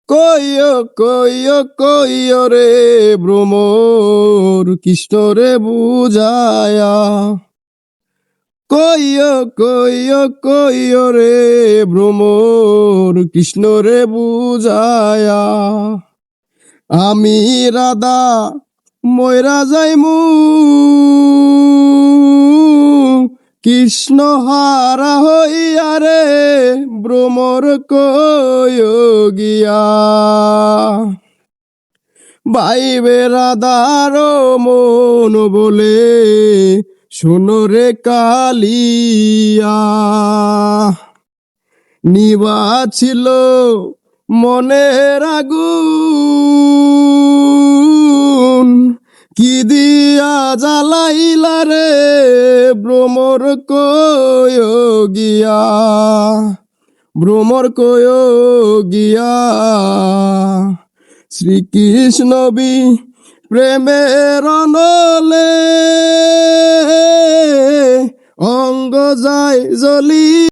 কইও কইও কইও রে ভ্রমর কৃষ্ণ রে বুঝায়া, কইও কইও কইও রে ভ্রমর কৃষ্ণ রে বুঝায়া, আমি রাধা ময়রা যাইমু কৃষ্ণ হারা হইয়া রে ভ্রমর কইও গিয়া। বাইবে রাধার মন বলে শোনো রে কালিয়া, নিবা ছিল মনের আগুন, কি দিয়া জ্বালাইলা রে ভ্রমর কইও গিয়া, ভ্রমর কইও গিয়া। শ্রীকৃষ্ণ বি প্রেমের নলে অঙ্গ যায় জ্বলি।